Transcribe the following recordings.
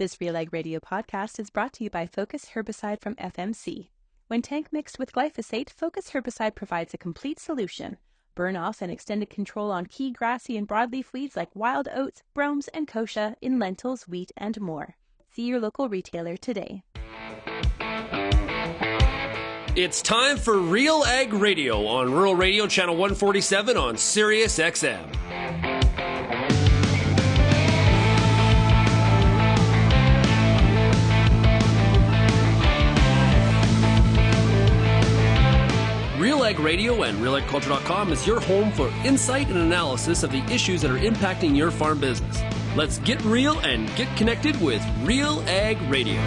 This RealAg Radio podcast is brought to you by Focus Herbicide from FMC. When tank mixed with glyphosate, Focus Herbicide provides a complete solution. Burn off and extended control on key grassy and broadleaf weeds like wild oats, bromes, and kochia in lentils, wheat, and more. See your local retailer today. It's time for RealAg Radio on Rural Radio Channel 147 on Sirius XM. RealAg Radio and RealAgriculture.com is your home for insight and analysis of the issues that are impacting your farm business. Let's get real and get connected with RealAg Radio.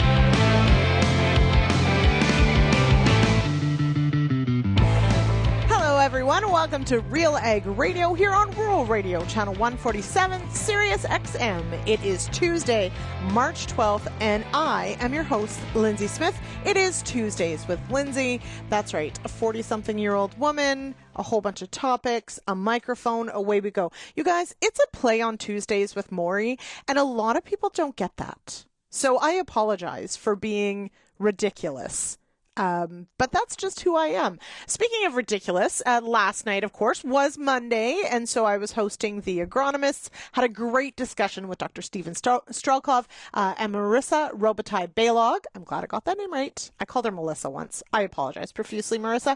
Everyone, welcome to RealAg Radio here on Rural Radio Channel 147, Sirius XM. It is Tuesday, March 12th, and I am your host, Lyndsey Smith. It is Tuesdays with Lyndsey. That's right, a 40-something-year-old woman, a whole bunch of topics, a microphone, away we go. You guys, it's a play on Tuesdays with Maury, and a lot of people don't get that. So I apologize for being ridiculous. But that's just who I am. Speaking of ridiculous, last night, of course, was Monday, and so I was hosting The Agronomists, had a great discussion with Dr. Stephen Strelkov and Marissa Robitaille-Balog. I'm glad I got that name right. I called her Melissa once. I apologize profusely, Marissa,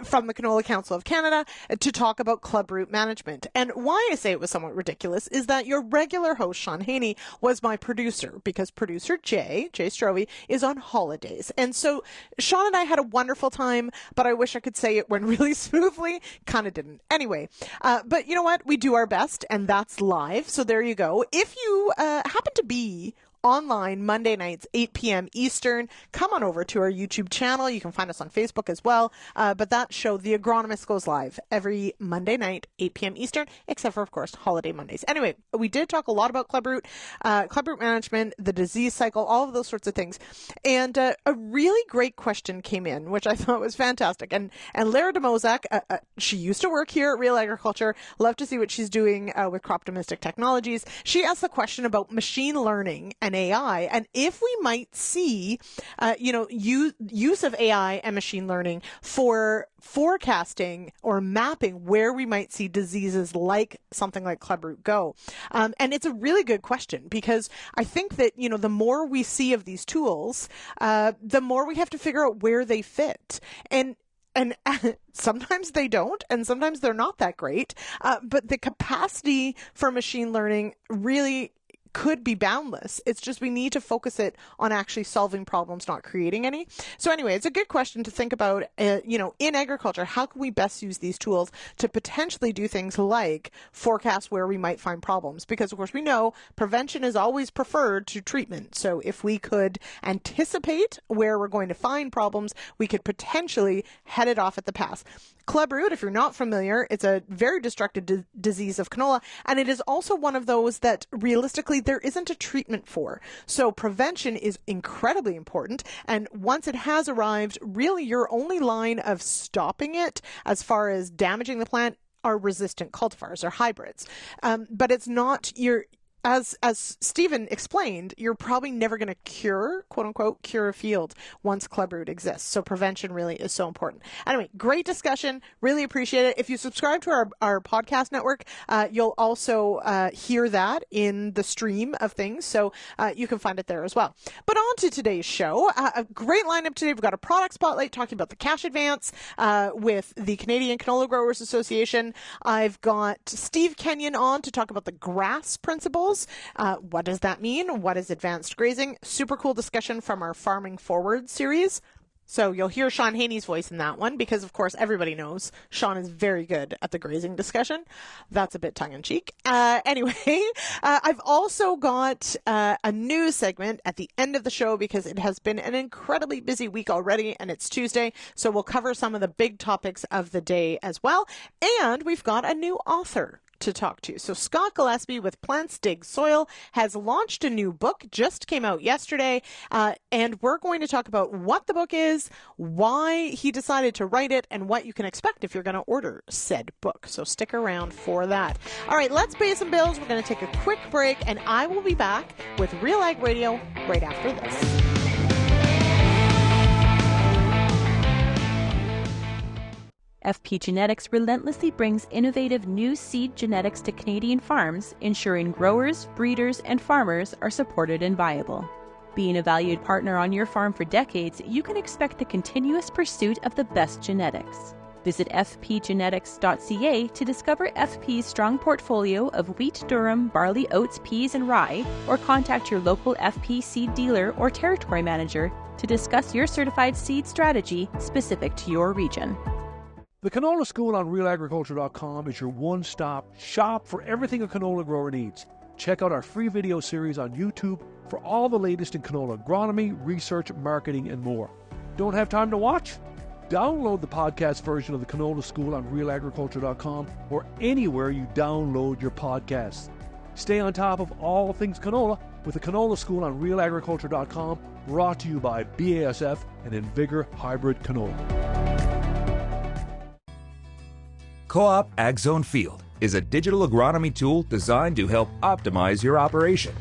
from the Canola Council of Canada to talk about club root management. And why I say it was somewhat ridiculous is that your regular host, Sean Haney, was my producer, because producer Jay Strovey, is on holidays. And so Sean and I had a wonderful time, but I wish I could say it went really smoothly. Kind of didn't. Anyway, but you know what? We do our best, and that's live. So there you go. If you happen to be online Monday nights, 8 p.m. Eastern, come on over to our YouTube channel. You can find us on Facebook as well. But that show, The Agronomist, goes live every Monday night, 8 p.m. Eastern, except for, of course, holiday Mondays. Anyway, we did talk a lot about clubroot management, the disease cycle, all of those sorts of things. And a really great question came in, which I thought was fantastic. And Lara DeMozak, she used to work here at Real Agriculture. Love to see what she's doing with crop domestic technologies. She asked the question about machine learning and AI, and if we might see, use of AI and machine learning for forecasting or mapping where we might see diseases like something like clubroot go. And it's a really good question, because I think that, the more we see of these tools, the more we have to figure out where they fit. And sometimes they don't, and sometimes they're not that great. But the capacity for machine learning really could be boundless. It's just we need to focus it on actually solving problems, not creating any. So anyway, it's a good question to think about, in agriculture, how can we best use these tools to potentially do things like forecast where we might find problems? Because, of course, we know prevention is always preferred to treatment. So if we could anticipate where we're going to find problems, we could potentially head it off at the pass. Clubroot, if you're not familiar, it's a very destructive disease of canola, and it is also one of those that realistically there isn't a treatment for. So prevention is incredibly important, and once it has arrived, really your only line of stopping it as far as damaging the plant are resistant cultivars or hybrids. But it's not as Stephen explained, you're probably never going to cure, quote unquote, cure a field once clubroot exists. So prevention really is so important. Anyway, great discussion. Really appreciate it. If you subscribe to our podcast network, you'll also hear that in the stream of things. So you can find it there as well. But on to today's show. A great lineup today. We've got a product spotlight talking about the cash advance with the Canadian Canola Growers Association. I've got Steve Kenyon on to talk about the grass principles. What does that mean? What is advanced grazing? Super cool discussion from our Farming Forward series. So you'll hear Sean Haney's voice in that one because, of course, everybody knows Sean is very good at the grazing discussion. That's a bit tongue-in-cheek. Anyway, I've also got a news segment at the end of the show because it has been an incredibly busy week already, and it's Tuesday, so we'll cover some of the big topics of the day as well. And we've got a new author to talk to. So Scott Gillespie with Plants Dig Soil has launched a new book, just came out yesterday, and we're going to talk about what the book is, why he decided to write it, and what you can expect if you're going to order said book. So stick around for that. All right, let's pay some bills. We're going to take a quick break, and I will be back with RealAg Radio right after this. FP Genetics relentlessly brings innovative new seed genetics to Canadian farms, ensuring growers, breeders, and farmers are supported and viable. Being a valued partner on your farm for decades, you can expect the continuous pursuit of the best genetics. Visit fpgenetics.ca to discover FP's strong portfolio of wheat, durum, barley, oats, peas, and rye, or contact your local FP seed dealer or territory manager to discuss your certified seed strategy specific to your region. The Canola School on RealAgriculture.com is your one-stop shop for everything a canola grower needs. Check out our free video series on YouTube for all the latest in canola agronomy, research, marketing, and more. Don't have time to watch? Download the podcast version of the Canola School on RealAgriculture.com or anywhere you download your podcasts. Stay on top of all things canola with the Canola School on RealAgriculture.com, brought to you by BASF and Invigor Hybrid Canola. Co-op AgZone Field is a digital agronomy tool designed to help optimize your operation.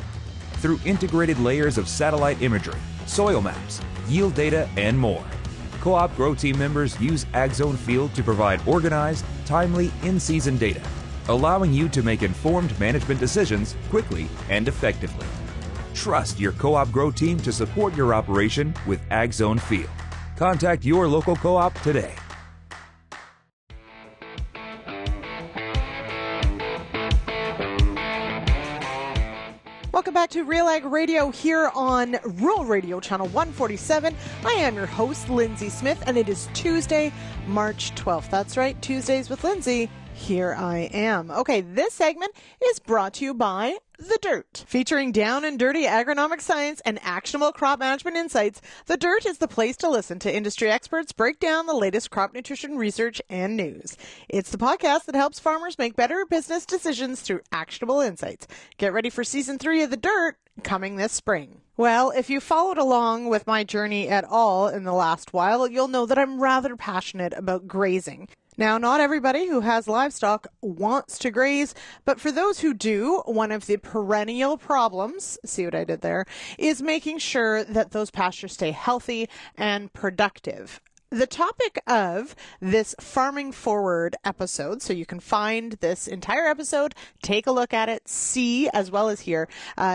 Through integrated layers of satellite imagery, soil maps, yield data, and more, Co-op Grow team members use AgZone Field to provide organized, timely, in-season data, allowing you to make informed management decisions quickly and effectively. Trust your Co-op Grow team to support your operation with AgZone Field. Contact your local co-op today. Welcome back to RealAg Radio here on Rural Radio Channel 147. I am your host, Lyndsey Smith, and it is Tuesday, March 12th. That's right, Tuesdays with Lyndsey. Here I am. Okay, this segment is brought to you by The Dirt. Featuring down and dirty agronomic science and actionable crop management insights, The Dirt is the place to listen to industry experts break down the latest crop nutrition research and news. It's the podcast that helps farmers make better business decisions through actionable insights. Get ready for Season 3 of The Dirt, coming this spring. Well, if you followed along with my journey at all in the last while, you'll know that I'm rather passionate about grazing. Now, not everybody who has livestock wants to graze, but for those who do, one of the perennial problems, see what I did there, is making sure that those pastures stay healthy and productive. The topic of this Farming Forward episode, so you can find this entire episode, take a look at it, see as well as hear,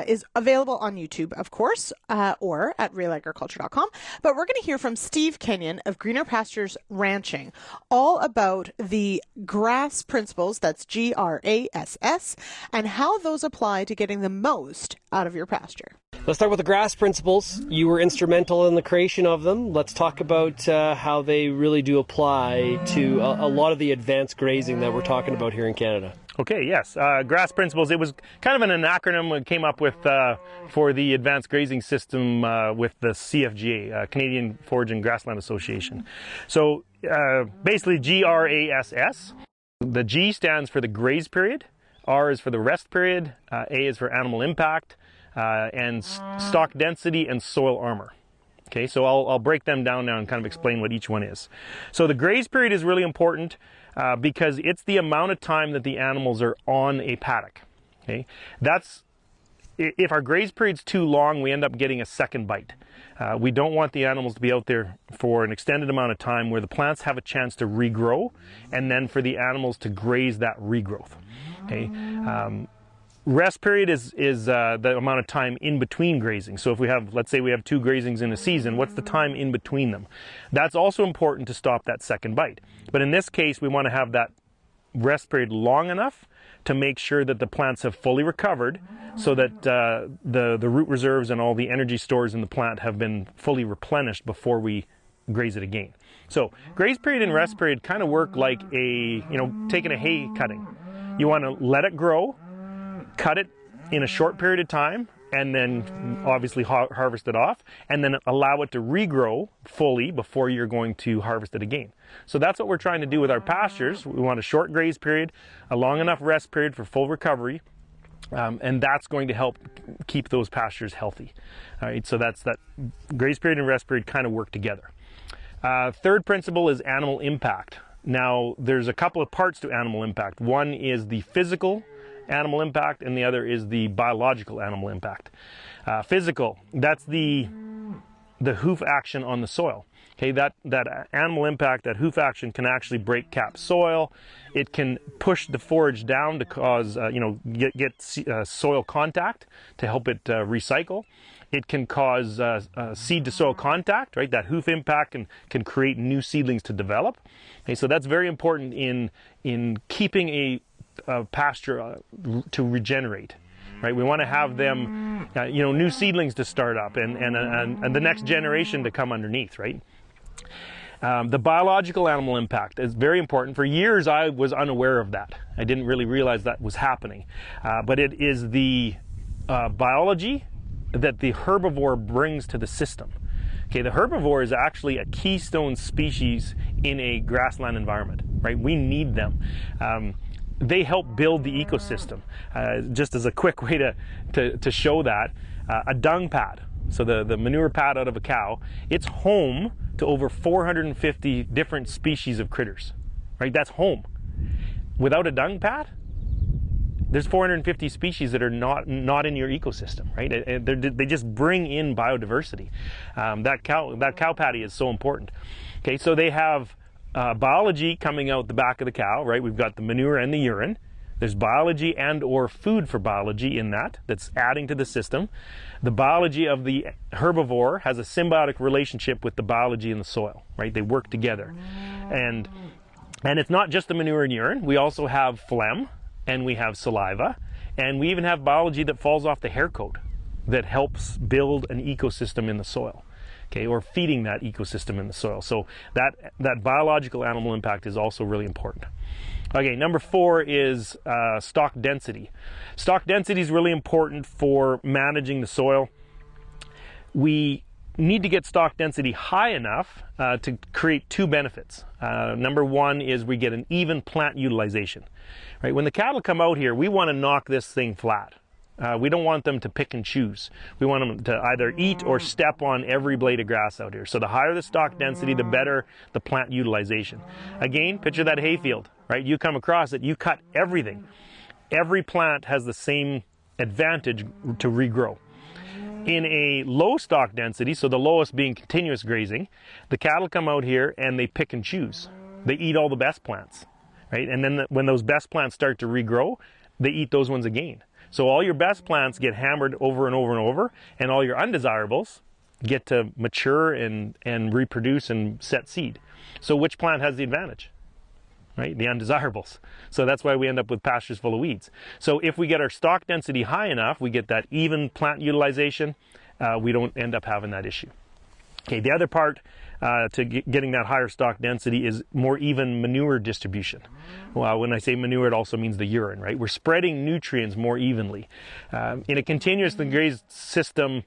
is available on YouTube, of course, or at realagriculture.com. But we're going to hear from Steve Kenyon of Greener Pastures Ranching, all about the GRASS principles, that's GRASS, and how those apply to getting the most out of your pasture. Let's talk about the GRASS principles. You were instrumental in the creation of them. Let's talk about how they really do apply to a lot of the advanced grazing that we're talking about here in Canada. Okay, yes. GRASS principles, it was kind of an acronym we came up with for the advanced grazing system with the CFGA, Canadian Forage and Grassland Association. So basically GRASS. The G stands for the graze period, R is for the rest period, A is for animal impact, and stock density and soil armor. Okay, so I'll break them down now and kind of explain what each one is. So the graze period is really important because it's the amount of time that the animals are on a paddock. Okay, if our graze period's too long, we end up getting a second bite. We don't want the animals to be out there for an extended amount of time where the plants have a chance to regrow, and then for the animals to graze that regrowth. Okay. Rest period is the amount of time in between grazing. So if we have, let's say we have 2 grazings in a season, what's the time in between them? That's also important to stop that second bite. But in this case, we want to have that rest period long enough to make sure that the plants have fully recovered so that the root reserves and all the energy stores in the plant have been fully replenished before we graze it again. So graze period and rest period kind of work like taking a hay cutting. You want to let it grow, cut it in a short period of time, and then obviously harvest it off, and then allow it to regrow fully before you're going to harvest it again. So that's what we're trying to do with our pastures. We want a short graze period, a long enough rest period for full recovery, and that's going to help keep those pastures healthy. All right, so that's that graze period and rest period kind of work together. Third principle is animal impact. Now, there's a couple of parts to animal impact. One is the physical animal impact, and the other is the biological animal impact. Physical, that's the hoof action on the soil. Okay, that animal impact, that hoof action can actually break cap soil. It can push the forage down to cause, get soil contact to help it recycle. It can cause seed to soil contact, right? That hoof impact can create new seedlings to develop. Okay, so that's very important in keeping a pasture to regenerate. Right, we want to have them, new seedlings to start up and the next generation to come underneath, right? The biological animal impact is very important. For years, I was unaware of that. I didn't really realize that was happening. But it is the biology that the herbivore brings to the system. Okay, the herbivore is actually a keystone species in a grassland environment, right? We need them. They help build the ecosystem. Just as a quick way to show that, a dung pad, so the manure pad out of a cow, it's home to over 450 different species of critters, right? That's home. Without a dung pad, there's 450 species that are not in your ecosystem, right? They just bring in biodiversity. That cow patty is so important. Okay, so they have biology coming out the back of the cow, right? We've got the manure and the urine. There's biology and or food for biology in that's adding to the system. The biology of the herbivore has a symbiotic relationship with the biology in the soil, right? They work together. And it's not just the manure and urine. We also have phlegm, and we have saliva, and we even have biology that falls off the hair coat that helps build an ecosystem in the soil. Okay, or feeding that ecosystem in the soil. So that biological animal impact is also really important. Okay, number 4 is stock density. Stock density is really important for managing the soil. We need to get stock density high enough to create 2 benefits. Number 1 is we get an even plant utilization. Right, when the cattle come out here, we want to knock this thing flat. We don't want them to pick and choose. We want them to either eat or step on every blade of grass out here. So the higher the stock density, the better the plant utilization. Again, picture that hayfield, right? You come across it, you cut everything. Every plant has the same advantage to regrow. In a low stock density, so the lowest being continuous grazing, the cattle come out here and they pick and choose. They eat all the best plants, right? And then when those best plants start to regrow, they eat those ones again. So all your best plants get hammered over and over and over, and all your undesirables get to mature and reproduce and set seed. So which plant has the advantage? Right? The undesirables. So that's why we end up with pastures full of weeds. So if we get our stock density high enough, we get that even plant utilization, we don't end up having that issue. Okay, the other part to getting that higher stock density is more even manure distribution. Well, when I say manure, it also means the urine, right? We're spreading nutrients more evenly. In a continuously grazed system,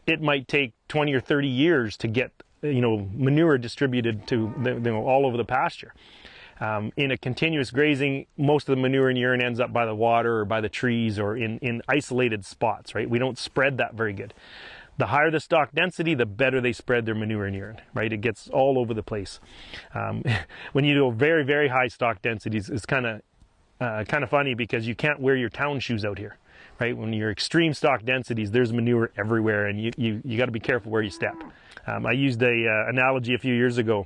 it might take 20 or 30 years to get manure distributed to all over the pasture. In a continuous grazing, most of the manure and urine ends up by the water or by the trees or in isolated spots, right? We don't spread that very good. The higher the stock density, the better they spread their manure and urine, right? It gets all over the place. When you do very, very high stock densities, it's kind of funny because you can't wear your town shoes out here, right? When you're extreme stock densities, there's manure everywhere, and you got to be careful where you step. I used a analogy a few years ago.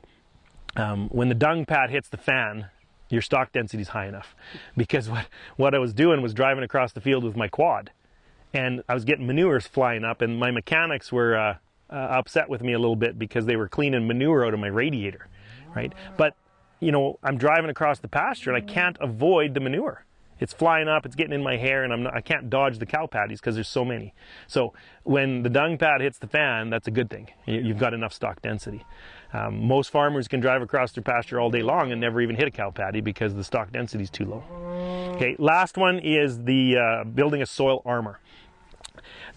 When the dung pad hits the fan, your stock density is high enough, because what I was doing was driving across the field with my quad. And I was getting manures flying up, and my mechanics were upset with me a little bit because they were cleaning manure out of my radiator, right? But, I'm driving across the pasture and I can't avoid the manure. It's flying up, it's getting in my hair, and I can't dodge the cow patties because there's so many. So when the dung pad hits the fan, that's a good thing. You've got enough stock density. Most farmers can drive across their pasture all day long and never even hit a cow patty because the stock density is too low. Okay, last one is the building a soil armor.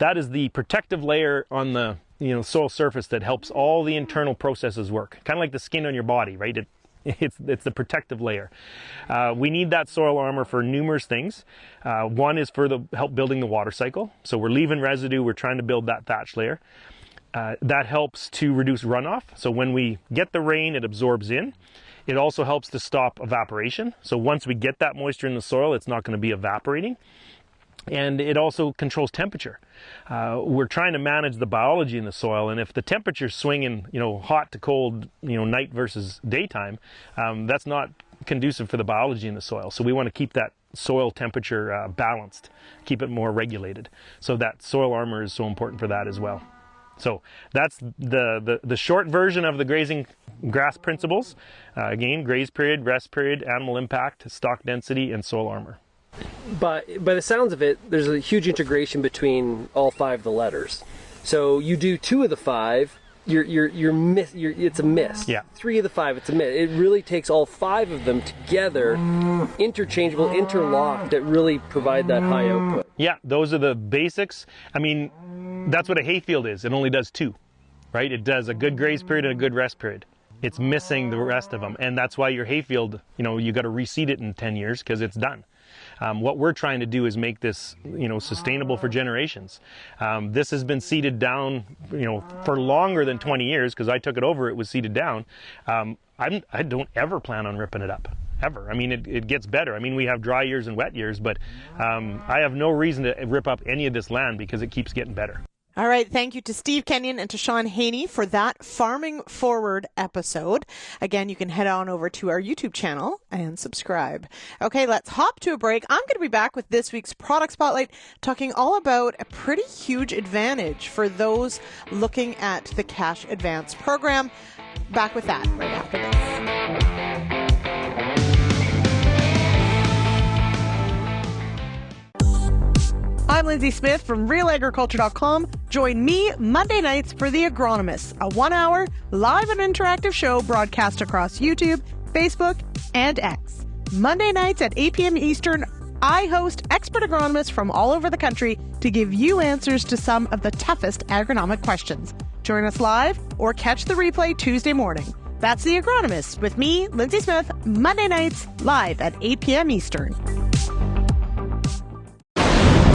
that is the protective layer on the soil surface that helps all the internal processes work. Kind of like the skin on your body, right? It's the protective layer. We need that soil armor for numerous things. One is for help building the water cycle. So we're leaving residue, we're trying to build that thatch layer. That helps to reduce runoff. So when we get the rain, it absorbs in. It also helps to stop evaporation. So once we get that moisture in the soil, it's not going to be evaporating. And it also controls temperature. We're trying to manage the biology in the soil, and if the temperature's swinging, hot to cold, night versus daytime, that's not conducive for the biology in the soil. So we want to keep that soil temperature balanced, keep it more regulated. So that soil armor is so important for that as well. So that's the short version of the grazing grass principles. Again, graze period, rest period, animal impact, stock density, and soil armor. But by the sounds of it, there's a huge integration between all 5 of the letters. So you do 2 of the 5, it's a miss. Yeah. 3 of the 5, it's a miss. It really takes all 5 of them together, interchangeable, interlocked, that really provide that high output. Yeah, those are the basics. I mean, that's what a hayfield is. It only does 2, right? It does a good graze period and a good rest period. It's missing the rest of them, and that's why your hayfield, you got to reseed it in 10 years because it's done. What we're trying to do is make this, sustainable for generations. This has been seeded down, for longer than 20 years because I took it over, it was seeded down. I don't ever plan on ripping it up, ever. I mean, it gets better. I mean, we have dry years and wet years, but I have no reason to rip up any of this land because it keeps getting better. All right. Thank you to Steve Kenyon and to Sean Haney for that Farming Forward episode. Again, you can head on over to our YouTube channel and subscribe. Okay, let's hop to a break. I'm going to be back with this week's Product Spotlight, talking all about a pretty huge advantage for those looking at the Cash Advance program. Back with that right after this. I'm Lyndsey Smith from RealAgriculture.com. Join me Monday nights for The Agronomist, a 1-hour live and interactive show broadcast across YouTube, Facebook, and X. Monday nights at 8 p.m. Eastern, I host expert agronomists from all over the country to give you answers to some of the toughest agronomic questions. Join us live or catch the replay Tuesday morning. That's The Agronomist with me, Lyndsey Smith, Monday nights live at 8 p.m. Eastern.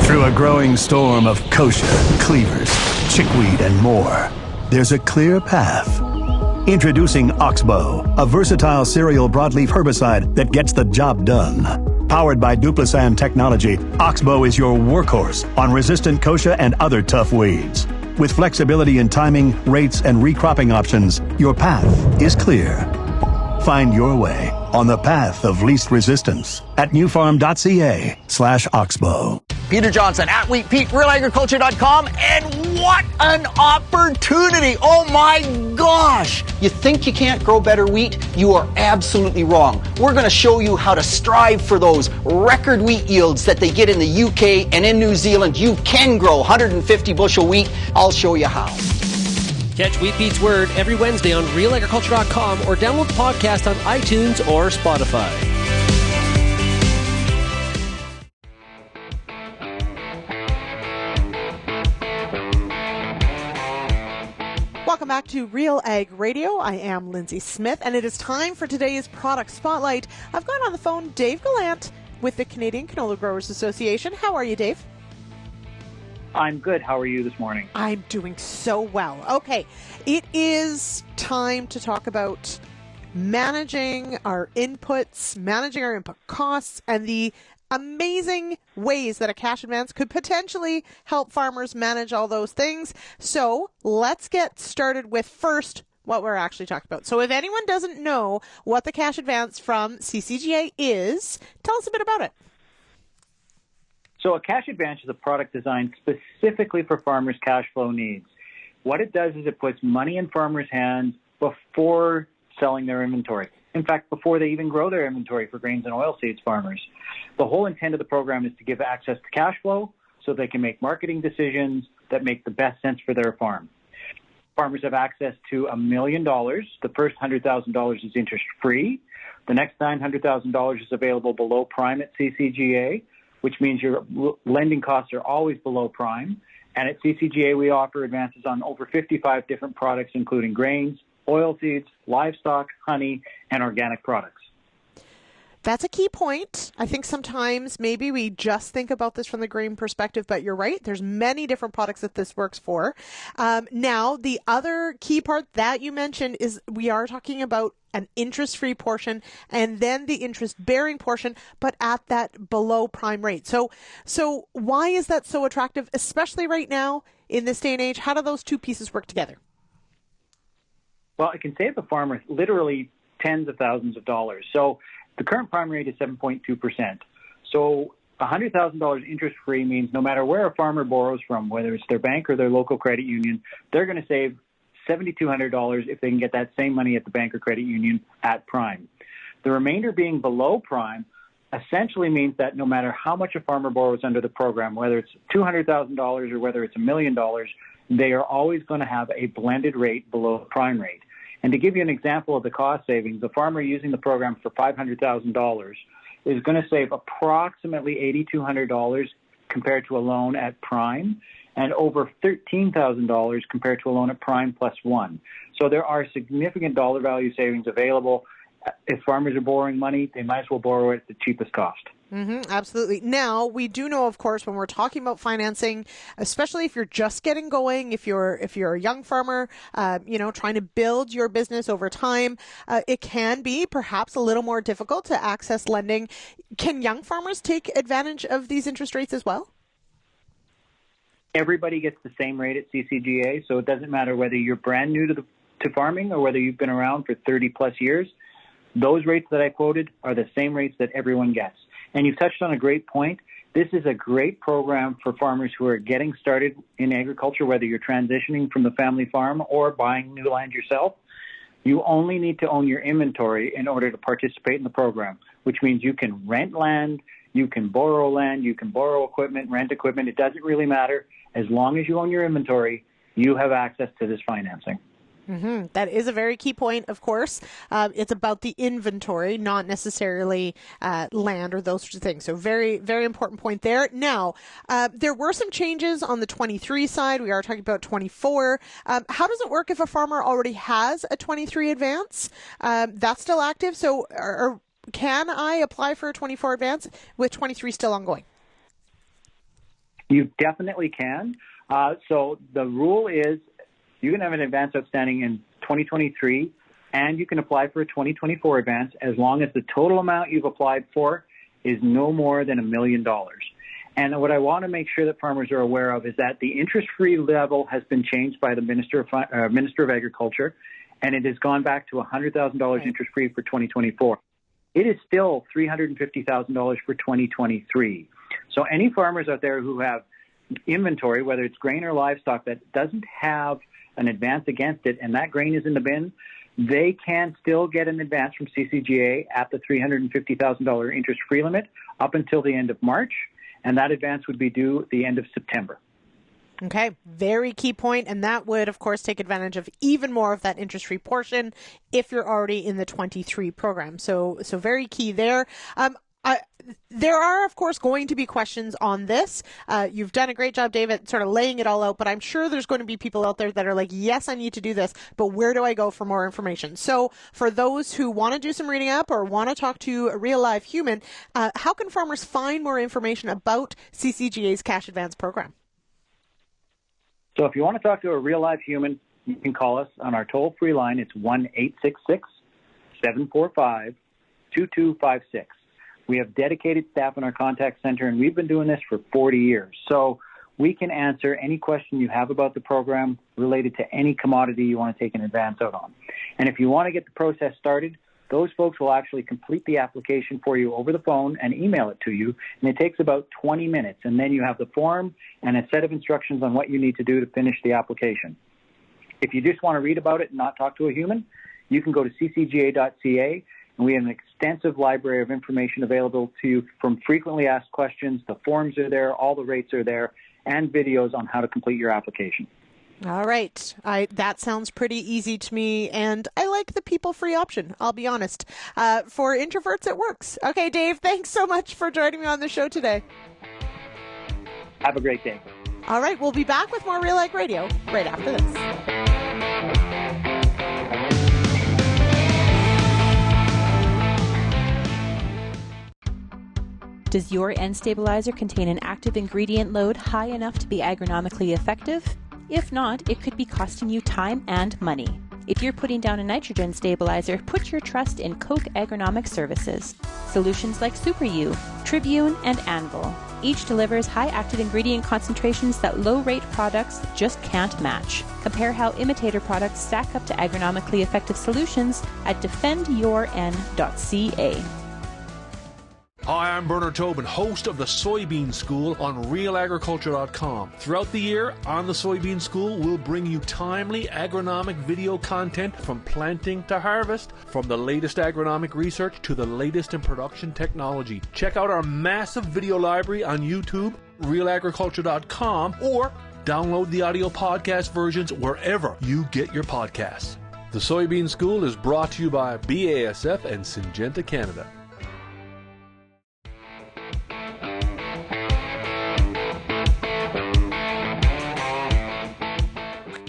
Through a growing storm of kochia, cleavers, chickweed, and more, there's a clear path. Introducing Oxbow, a versatile cereal broadleaf herbicide that gets the job done. Powered by Duplisan technology, Oxbow is your workhorse on resistant kochia and other tough weeds. With flexibility in timing, rates, and recropping options, your path is clear. Find your way on the path of least resistance at newfarm.ca/Oxbow. Peter Johnson at Wheat Pete, RealAgriculture.com, and what an opportunity! Oh my gosh! You think you can't grow better wheat? You are absolutely wrong. We're going to show you how to strive for those record wheat yields that they get in the UK and in New Zealand. You can grow 150 bushel wheat. I'll show you how. Catch Wheat Pete's Word every Wednesday on RealAgriculture.com or download the podcast on iTunes or Spotify. Welcome back to Real Ag Radio. I am Lyndsey Smith, and it is time for today's Product Spotlight. I've got on the phone Dave Gallant with the Canadian Canola Growers Association. How are you, Dave? I'm good. How are you this morning? I'm doing so well. Okay, it is time to talk about managing our inputs, managing our input costs, and the amazing ways that a cash advance could potentially help farmers manage all those things. So let's get started with first what we're actually talking about. So if anyone doesn't know what the cash advance from CCGA is, tell us a bit about it. So a cash advance is a product designed specifically for farmers' cash flow needs. What it does is it puts money in farmers' hands before selling their inventory. In fact, before they even grow their inventory for grains and oilseeds farmers. The whole intent of the program is to give access to cash flow so they can make marketing decisions that make the best sense for their farm. Farmers have access to $1 million. The first $100,000 is interest-free. The next $900,000 is available below prime at CCGA, which means your lending costs are always below prime. And at CCGA, we offer advances on over 55 different products, including grains, oilseeds, livestock, honey, and organic products. That's a key point. I think sometimes maybe we just think about this from the grain perspective, but you're right. There's many different products that this works for. Now, the other key part that you mentioned is we are talking about an interest-free portion and then the interest-bearing portion, but at that below prime rate. So why is that so attractive, especially right now in this day and age? How do those two pieces work together? Well, it can save the farmer literally tens of thousands of dollars. So the current prime rate is 7.2%. So $100,000 interest-free means no matter where a farmer borrows from, whether it's their bank or their local credit union, they're going to save $7,200 if they can get that same money at the bank or credit union at prime. The remainder being below prime essentially means that no matter how much a farmer borrows under the program, whether it's $200,000 or whether it's $1 million, they are always going to have a blended rate below the prime rate. And to give you an example of the cost savings, the farmer using the program for $500,000 is going to save approximately $8,200 compared to a loan at prime, and over $13,000 compared to a loan at prime plus one. So there are significant dollar value savings available. If farmers are borrowing money, they might as well borrow it at the cheapest cost. Absolutely. Now, we do know, of course, when we're talking about financing, especially if you're just getting going, if you're a young farmer, trying to build your business over time, it can be perhaps a little more difficult to access lending. Can young farmers take advantage of these interest rates as well? Everybody gets the same rate at CCGA, so it doesn't matter whether you're brand new to farming or whether you've been around for 30 plus years. Those rates that I quoted are the same rates that everyone gets. And you've touched on a great point. This is a great program for farmers who are getting started in agriculture, whether you're transitioning from the family farm or buying new land yourself. You only need to own your inventory in order to participate in the program, which means you can rent land, you can borrow equipment, rent equipment. It doesn't really matter. As long as you own your inventory, you have access to this financing. That is a very key point, of course. It's about the inventory, not necessarily land or those sorts of things. So very, very important point there. Now, there were some changes on the 23 side. We are talking about 24. How does it work if a farmer already has a 23 advance? That's still active. So can I apply for a 24 advance with 23 still ongoing? You definitely can. So the rule is you can have an advance outstanding in 2023, and you can apply for a 2024 advance as long as the total amount you've applied for is no more than $1 million. And what I want to make sure that farmers are aware of is that the interest-free level has been changed by the Minister of Agriculture, and it has gone back to $100,000 interest-free for 2024. It is still $350,000 for 2023. So any farmers out there who have inventory, whether it's grain or livestock, that doesn't have an advance against it, and that grain is in the bin, they can still get an advance from CCGA at the $350,000 interest-free limit up until the end of March, and that advance would be due at the end of September. Okay, very key point, and that would, of course, take advantage of even more of that interest-free portion if you're already in the 23 program. So very key there. There are, of course, going to be questions on this. You've done a great job, David, sort of laying it all out, but I'm sure there's going to be people out there that are like, yes, I need to do this, but where do I go for more information? So for those who want to do some reading up or want to talk to a real live human, how can farmers find more information about CCGA's Cash Advance program? So if you want to talk to a real live human, you can call us on our toll-free line. It's 1-866-745-2256. We have dedicated staff in our contact center, and we've been doing this for 40 years. So we can answer any question you have about the program related to any commodity you want to take an advance out on. And if you want to get the process started, those folks will actually complete the application for you over the phone and email it to you, and it takes about 20 minutes. And then you have the form and a set of instructions on what you need to do to finish the application. If you just want to read about it and not talk to a human, you can go to ccga.ca, and we have an extensive library of information available to you from frequently asked questions. The forms are there, all the rates are there, and videos on how to complete your application. All right. That sounds pretty easy to me, and I like the people-free option, I'll be honest. For introverts, it works. Okay, Dave, thanks so much for joining me on the show today. Have a great day. All right, we'll be back with more Real Ag Radio right after this. Does your N stabilizer contain an active ingredient load high enough to be agronomically effective? If not, it could be costing you time and money. If you're putting down a nitrogen stabilizer, put your trust in Koch Agronomic Services. Solutions like Super U, Tribune, and Anvil. Each delivers high active ingredient concentrations that low-rate products just can't match. Compare how imitator products stack up to agronomically effective solutions at defendyourn.ca. Hi, I'm Bernard Tobin, host of the Soybean School on RealAgriculture.com. Throughout the year, on the Soybean School, we'll bring you timely agronomic video content from planting to harvest, from the latest agronomic research to the latest in production technology. Check out our massive video library on YouTube, RealAgriculture.com, or download the audio podcast versions wherever you get your podcasts. The Soybean School is brought to you by BASF and Syngenta Canada.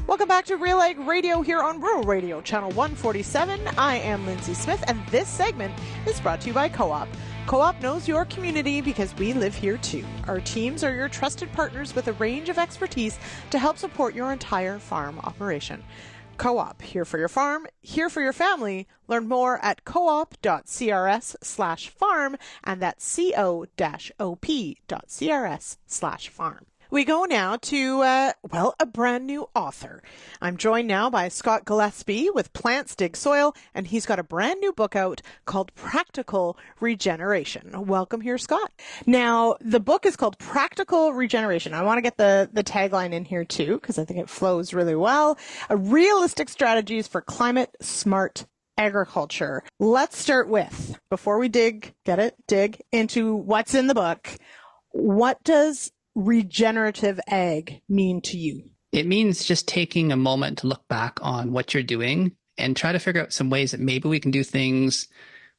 Welcome back to Real Ag Radio here on Rural Radio, Channel 147. I am Lyndsey Smith, and this segment is brought to you by Co-op. Co-op knows your community because we live here too. Our teams are your trusted partners with a range of expertise to help support your entire farm operation. Co-op, here for your farm, here for your family. Learn more at coop.crs/farm, and that's co-op.crs/farm. We go now to, a brand new author. I'm joined now by Scott Gillespie with Plants Dig Soil, and he's got a brand new book out called Practical Regeneration. Welcome here, Scott. Now, the book is called Practical Regeneration. I want to get the tagline in here too, because I think it flows really well. Realistic strategies for climate-smart agriculture. Let's start with, before we dig into what's in the book, what does regenerative ag mean to you? It means just taking a moment to look back on what you're doing and try to figure out some ways that maybe we can do things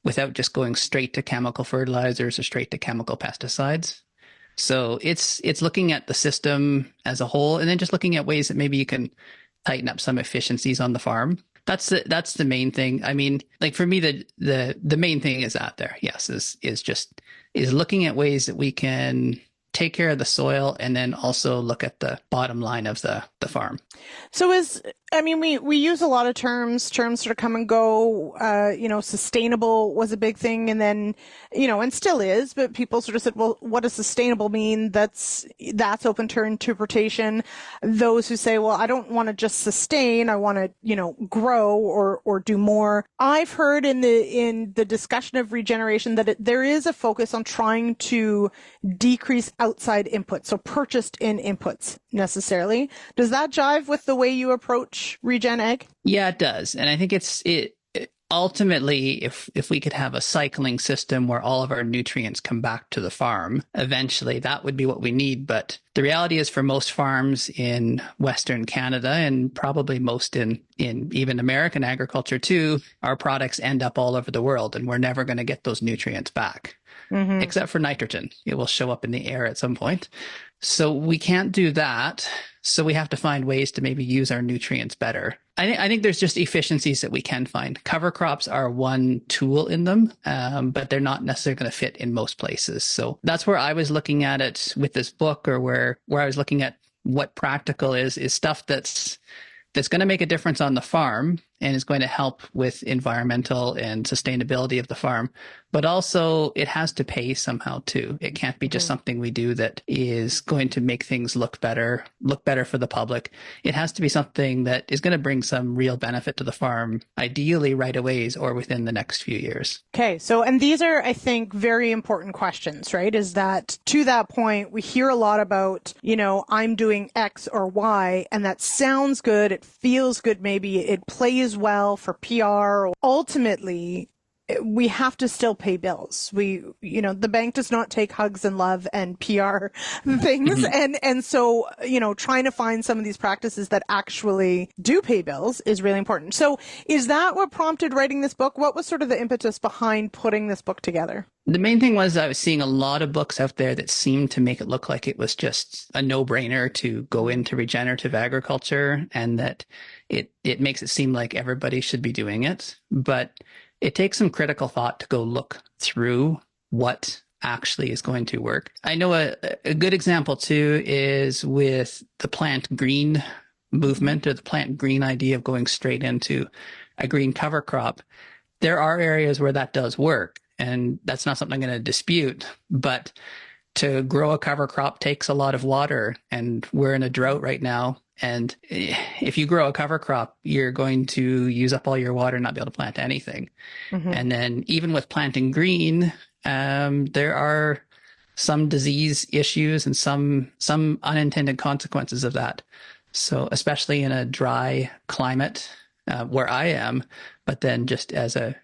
without just going straight to chemical fertilizers or straight to chemical pesticides. So it's looking at the system as a whole, and then just looking at ways that maybe you can tighten up some efficiencies on the farm. That's the main thing. I mean, like for me, the main thing is out there. Yes, is looking at ways that we can take care of the soil and then also look at the bottom line of the farm. So we use a lot of terms sort of come and go. Sustainable was a big thing, and then, and still is, but people sort of said, well, what does sustainable mean? That's open to interpretation. Those who say, well, I don't want to just sustain, I want to, grow or do more. I've heard in the discussion of regeneration that there is a focus on trying to decrease outside inputs, so purchased in inputs necessarily. Does that jive with the way you approach regen ag? Yeah, it does. And I think it ultimately, if we could have a cycling system where all of our nutrients come back to the farm, eventually that would be what we need. But the reality is for most farms in Western Canada, and probably most in even American agriculture too, our products end up all over the world, and we're never going to get those nutrients back. Mm-hmm. Except for nitrogen. It will show up in the air at some point. So we can't do that. So we have to find ways to maybe use our nutrients better. I think there's just efficiencies that we can find. Cover crops are one tool in them, but they're not necessarily going to fit in most places. So that's where I was looking at it with this book, or where I was looking at what practical is stuff that's going to make a difference on the farm and is going to help with environmental and sustainability of the farm. But also it has to pay somehow too. It can't be just something we do that is going to make things look better for the public. It has to be something that is going to bring some real benefit to the farm, ideally right away or within the next few years. Okay. So, and these are, I think, very important questions, right? Is that to that point, we hear a lot about, I'm doing X or Y, and that sounds good. It feels good. Maybe it plays well for PR. Ultimately, we have to still pay bills. The bank does not take hugs and love and PR things. And so, trying to find some of these practices that actually do pay bills is really important. So is that what prompted writing this book? What was sort of the impetus behind putting this book together? The main thing was I was seeing a lot of books out there that seemed to make it look like it was just a no-brainer to go into regenerative agriculture, and that it makes it seem like everybody should be doing it. But it takes some critical thought to go look through what actually is going to work. I know a good example too is with the plant green movement, or the plant green idea of going straight into a green cover crop. There are areas where that does work, and that's not something I'm going to dispute, but to grow a cover crop takes a lot of water, and we're in a drought right now. And if you grow a cover crop, you're going to use up all your water and not be able to plant anything. Mm-hmm. And then even with planting green, there are some disease issues and some unintended consequences of that. So especially in a dry climate where I am, but then just as a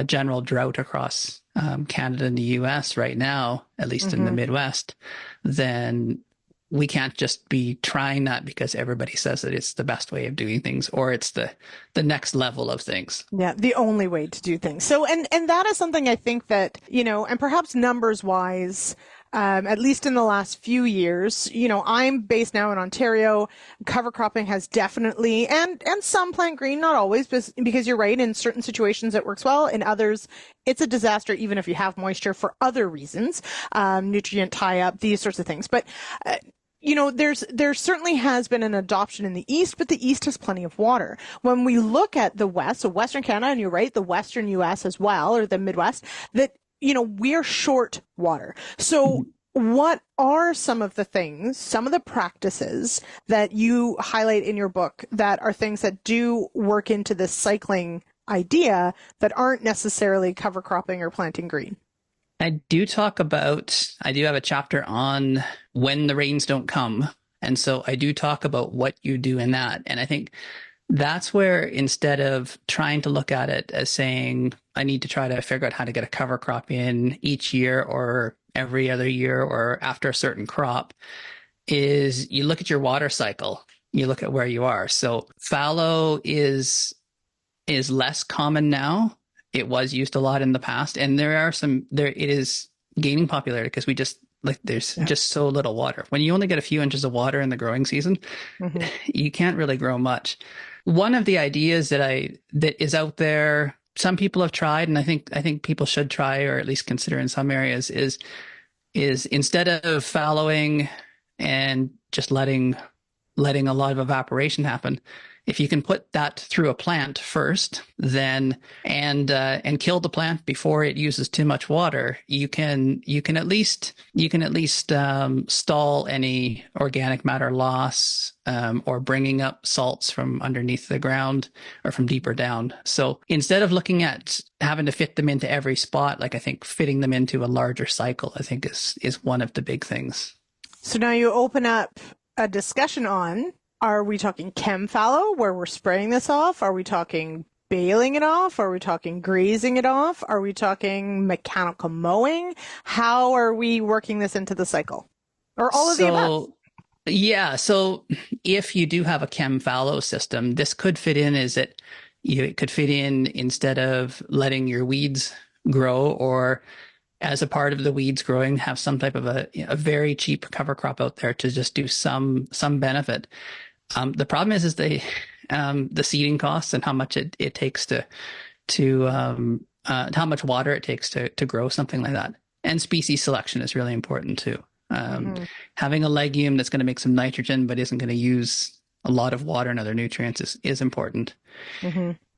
general drought across Canada and the U.S. right now, at least in the Midwest, then we can't just be trying that because everybody says that it's the best way of doing things, or it's the next level of things. Yeah, the only way to do things. So, and that is something I think that, and perhaps numbers wise, at least in the last few years, I'm based now in Ontario. Cover cropping has definitely, and some plant green, not always, because you're right, in certain situations it works well. In others, it's a disaster, even if you have moisture for other reasons, nutrient tie up, these sorts of things. But, there certainly has been an adoption in the East, but the East has plenty of water. When we look at the West, so Western Canada, and you're right, the Western U.S. as well, or the Midwest, that we're short water. So what are some of the things, some of the practices that you highlight in your book that are things that do work into this cycling idea that aren't necessarily cover cropping or planting green? I do have a chapter on when the rains don't come. And so I do talk about what you do in that. And I think that's where, instead of trying to look at it as saying, I need to try to figure out how to get a cover crop in each year or every other year or after a certain crop, is you look at your water cycle, you look at where you are. So fallow is less common now. It was used a lot in the past, and it is gaining popularity because there's just so little water. When you only get a few inches of water in the growing season, you can't really grow much. One of the ideas that is out there, some people have tried, and I think people should try, or at least consider in some areas, is instead of fallowing and just letting a lot of evaporation happen, if you can put that through a plant first, then and kill the plant before it uses too much water, you can at least stall any organic matter loss or bringing up salts from underneath the ground or from deeper down. So instead of looking at having to fit them into every spot, I think fitting them into a larger cycle, I think is one of the big things. So now you open up a discussion on, are we talking chem fallow, where we're spraying this off? Are we talking baling it off? Are we talking grazing it off? Are we talking mechanical mowing? How are we working this into the cycle? Or all of the above? Yeah. So if you do have a chem fallow system, this could fit in, it could fit in instead of letting your weeds grow, or as a part of the weeds growing, have some type of a very cheap cover crop out there to just do some benefit. The problem is the seeding costs and how much it takes how much water it takes to grow something like that. And species selection is really important too. Having a legume that's going to make some nitrogen but isn't going to use a lot of water and other nutrients is important.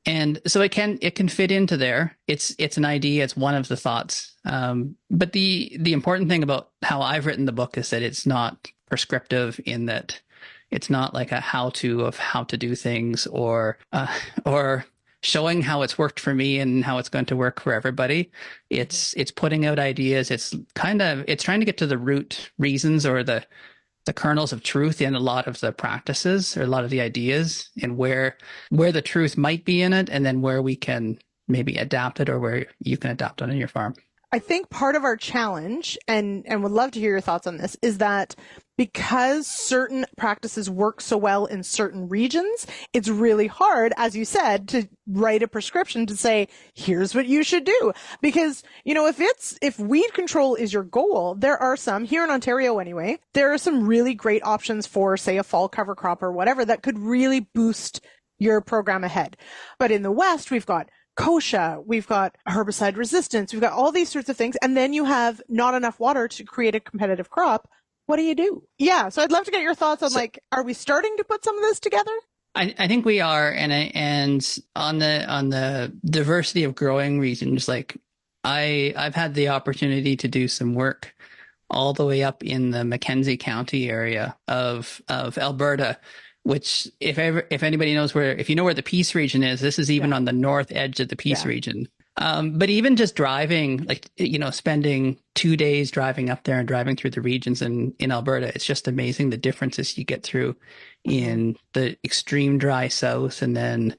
And so it can fit into there. It's an idea. It's one of the thoughts. But the important thing about how I've written the book is that it's not prescriptive, in that it's not like a how-to of how to do things, or showing how it's worked for me and how it's going to work for everybody. It's putting out ideas. It's trying to get to the root reasons, or the kernels of truth in a lot of the practices, or a lot of the ideas, and where the truth might be in it, and then where we can maybe adapt it, or where you can adapt it on your farm. I think part of our challenge, and would love to hear your thoughts on this, is that because certain practices work so well in certain regions, it's really hard, as you said, to write a prescription to say, here's what you should do. Because, you know, if weed control is your goal, there are some, here in Ontario anyway, there are some really great options for, say, a fall cover crop or whatever that could really boost your program ahead. But in the West, we've got kochia, we've got herbicide resistance, we've got all these sorts of things, and then you have not enough water to create a competitive crop. What do you do? Yeah, so I'd love to get your thoughts on, like, are we starting to put some of this together? I think we are, and on the diversity of growing regions, like I've had the opportunity to do some work all the way up in the Mackenzie County area of Alberta, which if anybody knows if you know where the Peace region is, this is even on the north edge of the Peace region. But even just driving, like, you know, spending 2 days driving up there and driving through the regions in Alberta, it's just amazing the differences you get through in the extreme dry south and then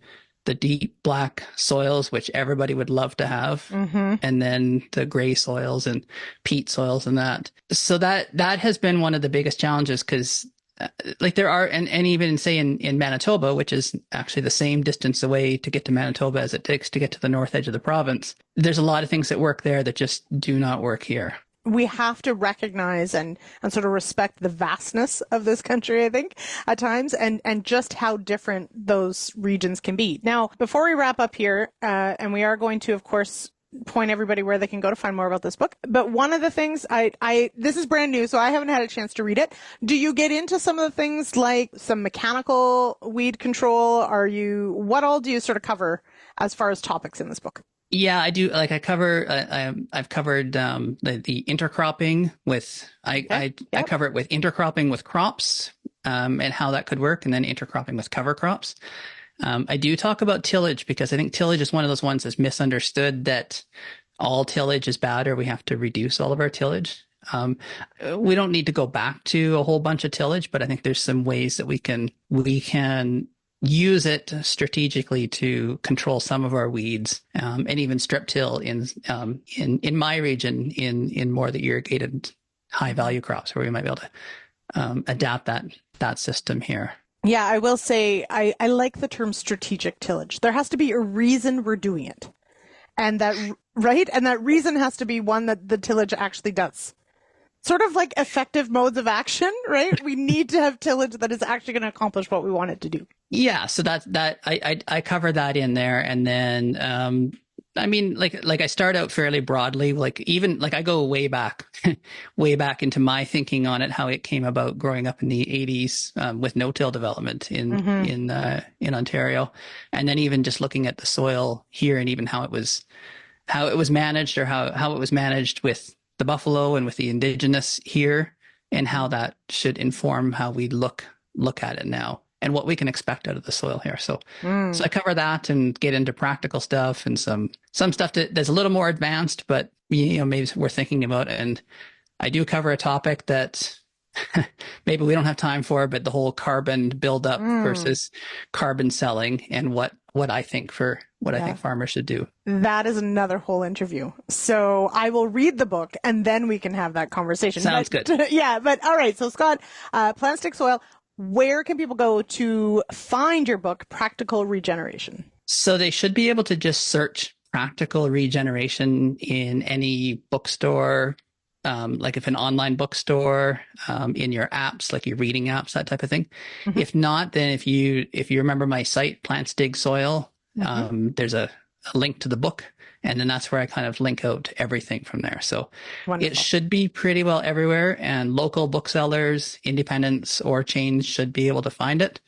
the deep black soils, which everybody would love to have, and then the gray soils and peat soils and that. So that has been one of the biggest challenges, because like there are, and even say in Manitoba, which is actually the same distance away to get to Manitoba as it takes to get to the north edge of the province, there's a lot of things that work there that just do not work here. We have to recognize and sort of respect the vastness of this country, I think, at times, and just how different those regions can be. Now, before we wrap up here, and we are going to, of course, point everybody where they can go to find more about this book. But one of the things this is brand new, so I haven't had a chance to read it. Do you get into some of the things like some mechanical weed control? What all do you sort of cover as far as topics in this book? Yeah, I do. Like I've covered the intercropping with, I cover it with intercropping with crops, and how that could work, and then intercropping with cover crops. I do talk about tillage, because I think tillage is one of those ones that's misunderstood, that all tillage is bad or we have to reduce all of our tillage. We don't need to go back to a whole bunch of tillage, but I think there's some ways that we can use it strategically to control some of our weeds, and even strip till in my region in more the irrigated high value crops, where we might be able to adapt that system here. Yeah, I will say I like the term strategic tillage. There has to be a reason we're doing it. And that reason has to be one that the tillage actually does. Sort of like effective modes of action, right? We need to have tillage that is actually going to accomplish what we want it to do. Yeah, so I cover that in there, and then I mean, like I start out fairly broadly, I go way back into my thinking on it, how it came about growing up in the 80s with no-till development in Ontario, and then even just looking at the soil here, and even how it was managed, or how it was managed with the buffalo and with the indigenous here, and how that should inform how we look at it now, and what we can expect out of the soil here. So I cover that and get into practical stuff and some stuff that's a little more advanced, but maybe we're thinking about. And I do cover a topic that maybe we don't have time for, but the whole carbon buildup versus carbon selling, and what I think I think farmers should do. That is another whole interview. So I will read the book and then we can have that conversation. Sounds good. Yeah, but all right. So Scott, Plant Stick Soil, where can people go to find your book, Practical Regeneration? So they should be able to just search Practical Regeneration in any bookstore, like if an online bookstore, in your apps, like your reading apps, that type of thing. If not, then if you remember my site, Plants Dig Soil, there's a link to the book, and then that's where I kind of link out everything from there. So Wonderful. It should be pretty well everywhere, and local booksellers, independents, or chains should be able to find it.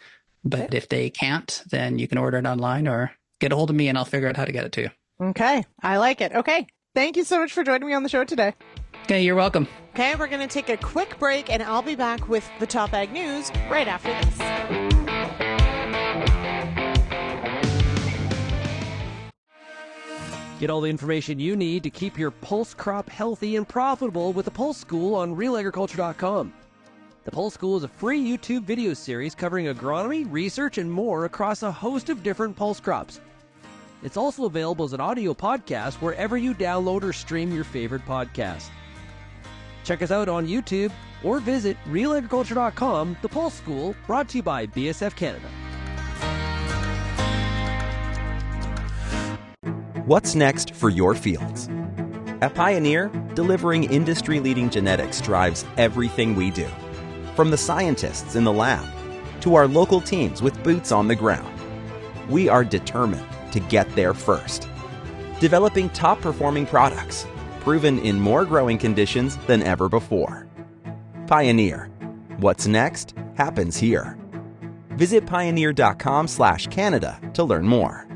But if they can't, then you can order it online or get a hold of me and I'll figure out how to get it to you. Okay. I like it. Okay. Thank you so much for joining me on the show today. Okay, you're welcome. Okay, we're going to take a quick break, and I'll be back with the Top Ag News right after this. Get all the information you need to keep your pulse crop healthy and profitable with the Pulse School on RealAgriculture.com. The Pulse School is a free YouTube video series covering agronomy, research, and more across a host of different pulse crops. It's also available as an audio podcast wherever you download or stream your favorite podcast. Check us out on YouTube or visit RealAgriculture.com, the Pulse School, brought to you by BSF Canada. What's next for your fields? At Pioneer, delivering industry-leading genetics drives everything we do. From the scientists in the lab to our local teams with boots on the ground, we are determined to get there first. Developing top-performing products, proven in more growing conditions than ever before. Pioneer. What's next happens here. Visit pioneer.com/Canada to learn more.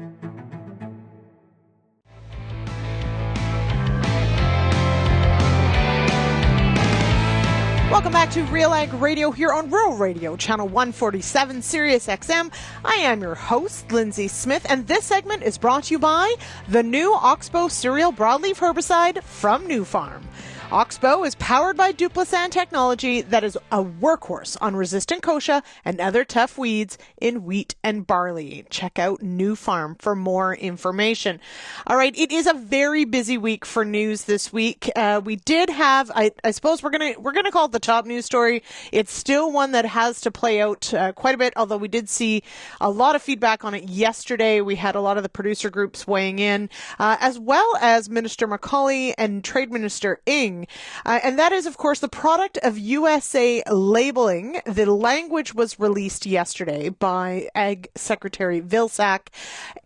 Welcome back to RealAg Radio here on Rural Radio, Channel 147, Sirius XM. I am your host, Lyndsey Smith, and this segment is brought to you by the new Oxbow cereal broadleaf herbicide from New Farm. Oxbow is powered by Duplisan technology that is a workhorse on resistant kochia and other tough weeds in wheat and barley. Check out New Farm for more information. All right, it is a very busy week for news this week. We did have, I suppose we're gonna call it the top news story. It's still one that has to play out quite a bit, although we did see a lot of feedback on it yesterday. We had a lot of the producer groups weighing in, as well as Minister McCauley and Trade Minister Ng. And that is, of course, the product of USA labeling. The language was released yesterday by Ag Secretary Vilsack.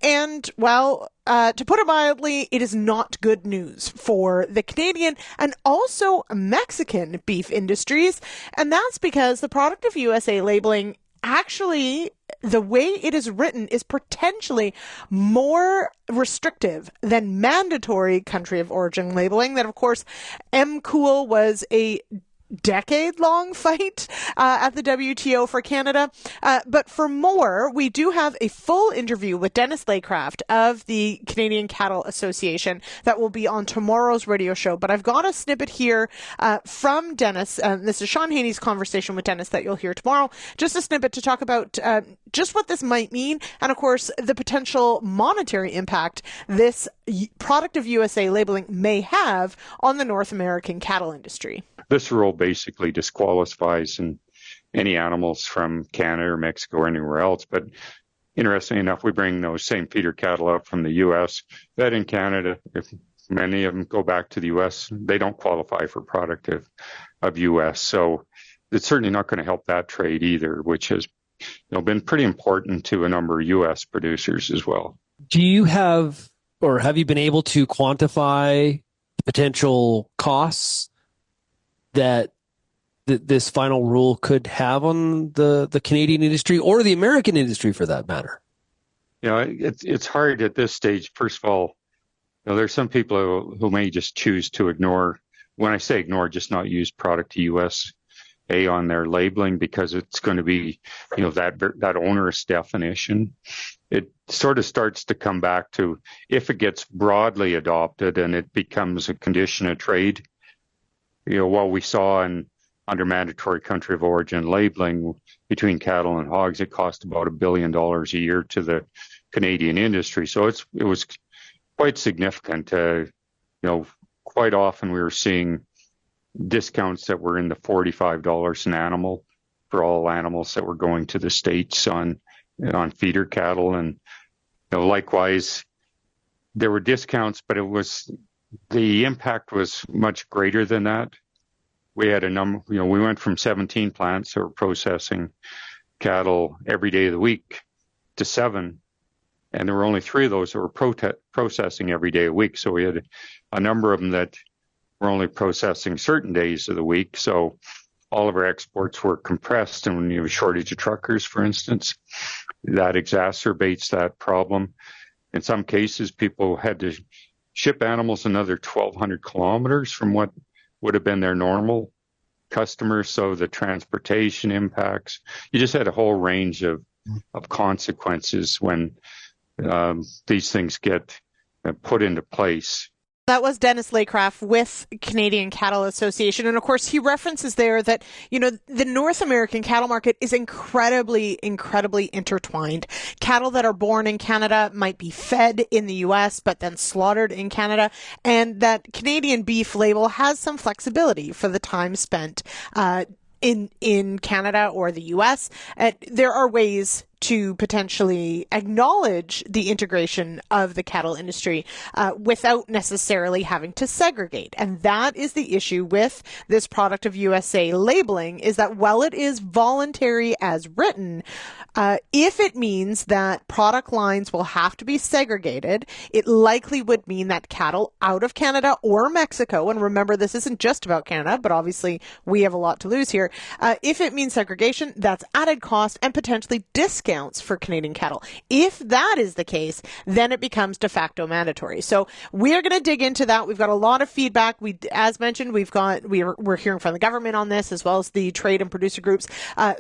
And, well, to put it mildly, it is not good news for the Canadian and also Mexican beef industries. And that's because the product of USA labeling actually, the way it is written is potentially more restrictive than mandatory country of origin labeling. That, of course, MCOOL was a decade-long fight at the WTO for Canada. But for more, we do have a full interview with Dennis Laycraft of the Canadian Cattle Association that will be on tomorrow's radio show. But I've got a snippet here from Dennis. This is Sean Haney's conversation with Dennis that you'll hear tomorrow. Just a snippet to talk about just what this might mean and, of course, the potential monetary impact this product of USA labeling may have on the North American cattle industry. This rule basically disqualifies any animals from Canada or Mexico or anywhere else. But interestingly enough, we bring those same feeder cattle up from the U.S. fed in Canada. If many of them go back to the U.S., they don't qualify for product of U.S. So it's certainly not going to help that trade either, which has been pretty important to a number of U.S. producers as well. Do you have, or have you been able to quantify potential costs that this final rule could have on the Canadian industry or the American industry for that matter? It's hard at this stage. First of all, there's some people who may just choose to ignore, when I say ignore, just not use product to USA on their labeling because it's going to be, that onerous definition. It sort of starts to come back to if it gets broadly adopted and it becomes a condition of trade. What we saw under mandatory country of origin labeling between cattle and hogs, it cost about $1 billion a year to the Canadian industry. So it was quite significant. Quite often we were seeing discounts that were in the $45 an animal for all animals that were going to the States on feeder cattle. And likewise, there were discounts, but the impact was much greater than that. We had a number, we went from 17 plants that were processing cattle every day of the week to 7. And there were only 3 of those that were processing every day of the week. So we had a number of them that were only processing certain days of the week. So all of our exports were compressed. And when you have a shortage of truckers, for instance, that exacerbates that problem. In some cases, people had to ship animals another 1,200 kilometers from what would have been their normal customers. So the transportation impacts, you just had a whole range of consequences when these things get put into place. that was Dennis Laycraft with Canadian Cattle Association. And of course, he references there that, the North American cattle market is incredibly intertwined. Cattle that are born in Canada might be fed in the U.S., but then slaughtered in Canada. And that Canadian beef label has some flexibility for the time spent in Canada or the U.S. There are ways to potentially acknowledge the integration of the cattle industry without necessarily having to segregate. And that is the issue with this product of USA labeling, is that while it is voluntary as written, if it means that product lines will have to be segregated, it likely would mean that cattle out of Canada or Mexico, and remember, this isn't just about Canada, but obviously we have a lot to lose here. If it means segregation, that's added cost and potentially discounts for Canadian cattle. If that is the case, then it becomes de facto mandatory. So we're going to dig into that. We've got a lot of feedback. As mentioned, we're hearing from the government on this, as well as the trade and producer groups.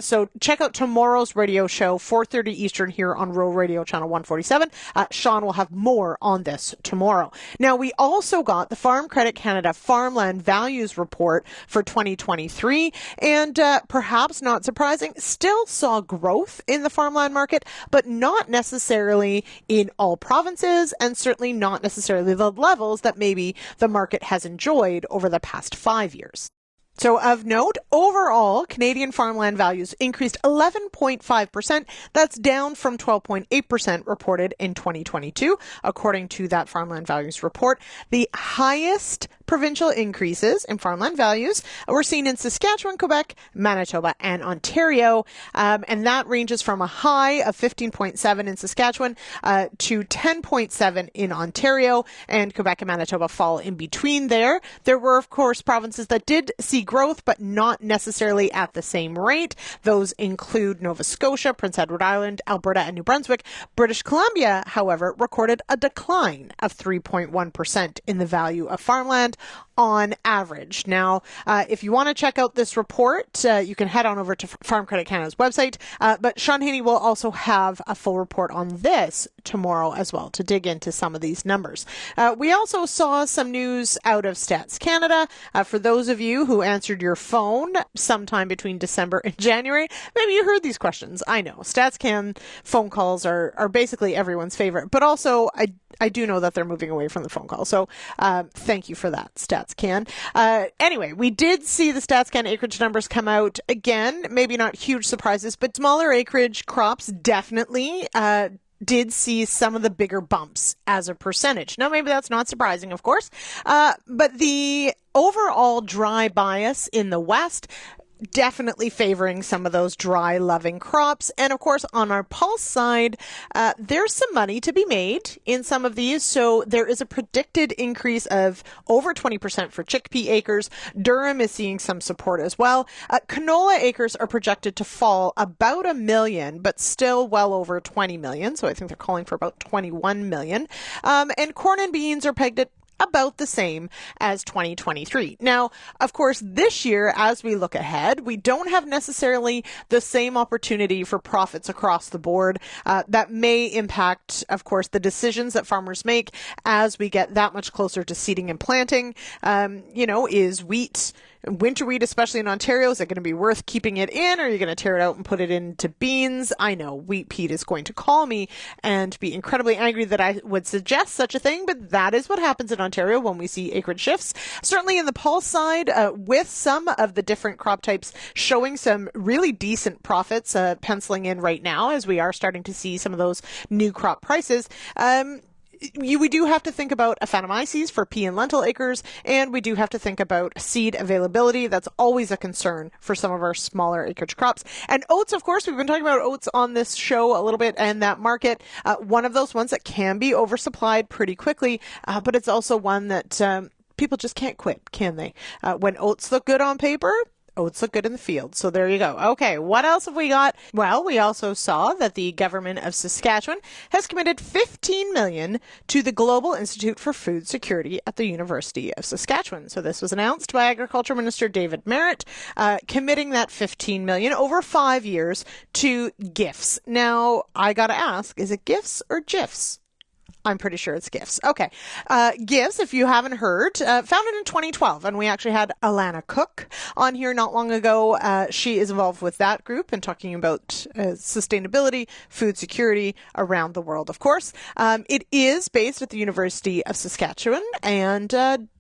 So check out tomorrow's radio show, 4:30 Eastern, here on Rural Radio Channel 147. Sean will have more on this tomorrow. Now, we also got the Farm Credit Canada Farmland Values Report for 2023, and perhaps not surprising, still saw growth in the farmland market, but not necessarily in all provinces, and certainly not necessarily the levels that maybe the market has enjoyed over the past 5 years. So of note, overall, Canadian farmland values increased 11.5%. That's down from 12.8% reported in 2022, according to that farmland values report. The highest provincial increases in farmland values were seen in Saskatchewan, Quebec, Manitoba, and Ontario. And that ranges from a high of 15.7 in Saskatchewan to 10.7 in Ontario, and Quebec and Manitoba fall in between there. There were, of course, provinces that did see growth, but not necessarily at the same rate. Those include Nova Scotia, Prince Edward Island, Alberta, and New Brunswick. British Columbia, however, recorded a decline of 3.1% in the value of farmland on average. Now, if you want to check out this report, you can head on over to Farm Credit Canada's website. But Sean Haney will also have a full report on this tomorrow as well to dig into some of these numbers. We also saw some news out of Stats Canada. For those of you who answered your phone sometime between December and January, maybe you heard these questions. I know Stats Can phone calls are basically everyone's favorite, but also I do know that they're moving away from the phone call. So thank you for that, Stats Can. Anyway, we did see the Stats Can acreage numbers come out again. Maybe not huge surprises, but smaller acreage crops definitely did see some of the bigger bumps as a percentage. Now, maybe that's not surprising, of course, but the overall dry bias in the West definitely favoring some of those dry loving crops. And of course, on our pulse side, there's some money to be made in some of these. So there is a predicted increase of over 20% for chickpea acres. Durham is seeing some support as well. Canola acres are projected to fall about 1 million, but still well over 20 million. So I think they're calling for about 21 million. And corn and beans are pegged at about the same as 2023. Now, of course, this year, as we look ahead, we don't have necessarily the same opportunity for profits across the board. That may impact, of course, the decisions that farmers make as we get that much closer to seeding and planting. Is winter wheat, especially in Ontario, is it going to be worth keeping it in, or are you going to tear it out and put it into beans? I know Wheat Pete is going to call me and be incredibly angry that I would suggest such a thing, but that is what happens in Ontario when we see acreage shifts. Certainly in the pulse side, with some of the different crop types showing some really decent profits penciling in right now, as we are starting to see some of those new crop prices. We do have to think about Aphanomyces for pea and lentil acres, and we do have to think about seed availability. That's always a concern for some of our smaller acreage crops. And oats, of course, we've been talking about oats on this show a little bit, and that market, one of those ones that can be oversupplied pretty quickly, but it's also one that people just can't quit, can they? When oats look good on paper, oats look good in the field. So there you go. Okay, what else have we got? Well, we also saw that the government of Saskatchewan has committed $15 million to the Global Institute for Food Security at the University of Saskatchewan. So this was announced by Agriculture Minister David Merritt, committing that $15 million over 5 years to GIFs. Now, I got to ask, is it GIFs or GIFs? I'm pretty sure it's GIFs. Okay. GIFs, if you haven't heard, founded in 2012, and we actually had Alana Cook on here not long ago. She is involved with that group and talking about sustainability, food security around the world, of course. It is based at the University of Saskatchewan and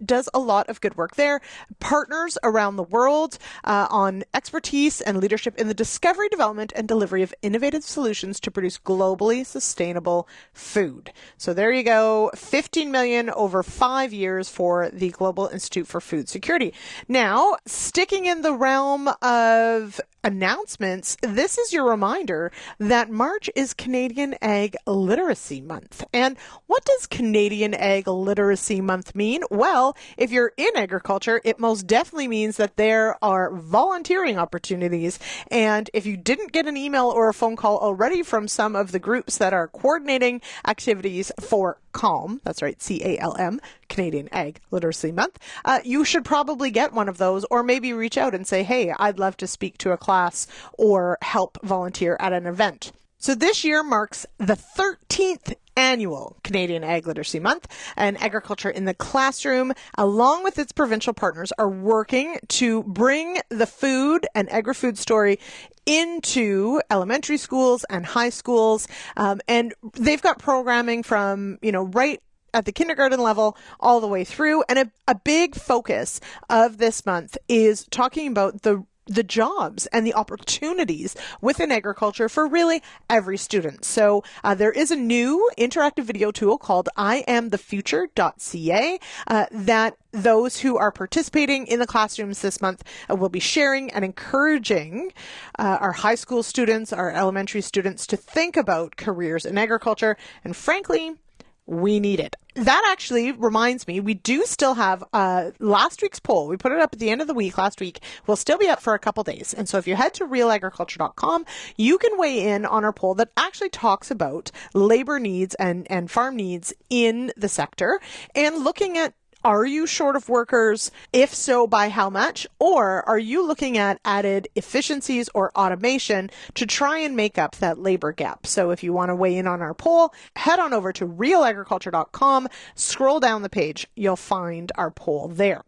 does a lot of good work there. Partners around the world on expertise and leadership in the discovery, development, and delivery of innovative solutions to produce globally sustainable food. So there you go, $15 million over 5 years for the Global Institute for Food Security. Now, sticking in the realm of announcements, this is your reminder that March is Canadian Ag Literacy Month. And what does Canadian Ag Literacy Month mean? Well, if you're in agriculture, it most definitely means that there are volunteering opportunities. And if you didn't get an email or a phone call already from some of the groups that are coordinating activities for CALM, that's right, CALM, Canadian Ag Literacy Month, you should probably get one of those, or maybe reach out and say, hey, I'd love to speak to a class or help volunteer at an event. So this year marks the 13th annual Canadian Ag Literacy Month, and Agriculture in the Classroom, along with its provincial partners, are working to bring the food and agri-food story into elementary schools and high schools. And they've got programming from, right at the kindergarten level all the way through. And a big focus of this month is talking about the jobs and the opportunities within agriculture for really every student. So there is a new interactive video tool called IamTheFuture.ca that those who are participating in the classrooms this month will be sharing and encouraging our high school students, our elementary students to think about careers in agriculture. And frankly, we need it. That actually reminds me, we do still have last week's poll. We put it up at the end of the week last week. We'll still be up for a couple days. And so if you head to RealAgriculture.com, you can weigh in on our poll that actually talks about labor needs and farm needs in the sector, and looking at, are you short of workers? If so, by how much? Or are you looking at added efficiencies or automation to try and make up that labor gap? So if you want to weigh in on our poll, head on over to realagriculture.com, scroll down the page, you'll find our poll there.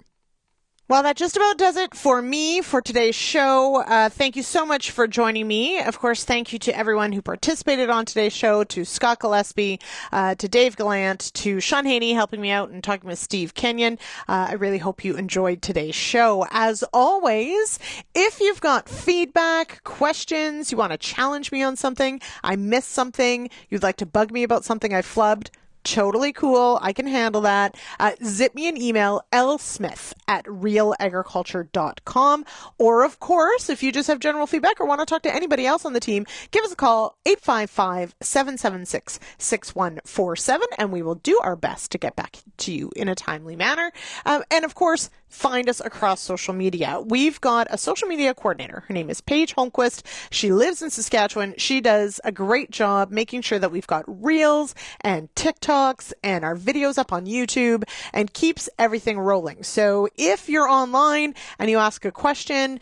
Well, that just about does it for me for today's show. Thank you so much for joining me. Of course, thank you to everyone who participated on today's show, to Scott Gillespie, to Dave Gallant, to Sean Haney helping me out and talking with Steve Kenyon. I really hope you enjoyed today's show. As always, if you've got feedback, questions, you want to challenge me on something, I missed something, you'd like to bug me about something I flubbed, totally cool. I can handle that. Zip me an email, lsmith@realagriculture.com. Or, of course, if you just have general feedback or want to talk to anybody else on the team, give us a call, 855-776-6147, and we will do our best to get back to you in a timely manner. And, of course, find us across social media. We've got a social media coordinator. Her name is Paige Holmquist. She lives in Saskatchewan. She does a great job making sure that we've got Reels and TikToks and our videos up on YouTube, and keeps everything rolling. So if you're online and you ask a question,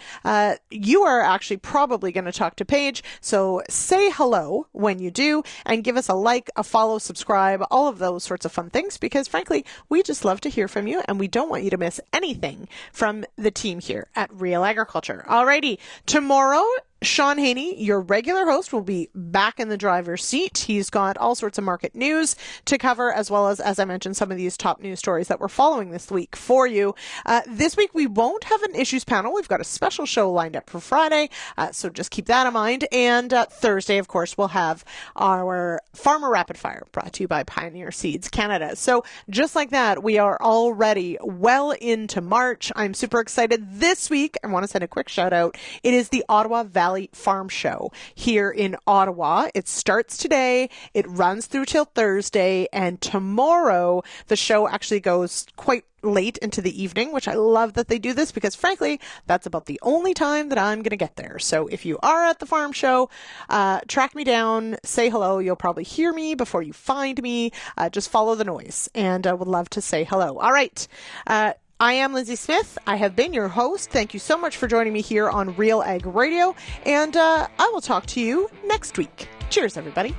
you are actually probably going to talk to Paige. So say hello when you do, and give us a like, a follow, subscribe, all of those sorts of fun things, because frankly, we just love to hear from you, and we don't want you to miss anything from the team here at Real Agriculture. Alrighty, tomorrow, Sean Haney, your regular host, will be back in the driver's seat. He's got all sorts of market news to cover, as well as I mentioned, some of these top news stories that we're following this week for you. This week, we won't have an issues panel. We've got a special show lined up for Friday, so just keep that in mind. And Thursday, of course, we'll have our Farmer Rapid Fire, brought to you by Pioneer Seeds Canada. So just like that, we are already well into March. I'm super excited. This week, I want to send a quick shout out. It is the Ottawa Valley Farm Show here in Ottawa. It starts today. It runs through till Thursday, and tomorrow the show actually goes quite late into the evening, which I love that they do this, because frankly, that's about the only time that I'm going to get there. So if you are at the farm show, track me down, say hello. You'll probably hear me before you find me. Just follow the noise, and I would love to say hello. All right. I am Lyndsey Smith. I have been your host. Thank you so much for joining me here on Real Ag Radio, and I will talk to you next week. Cheers, everybody.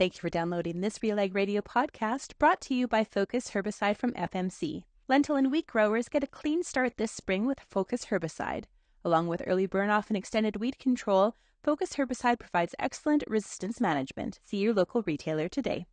Thank you for downloading this RealAg Radio podcast brought to you by Focus Herbicide from FMC. Lentil and wheat growers get a clean start this spring with Focus Herbicide. Along with early burn-off and extended weed control, Focus Herbicide provides excellent resistance management. See your local retailer today.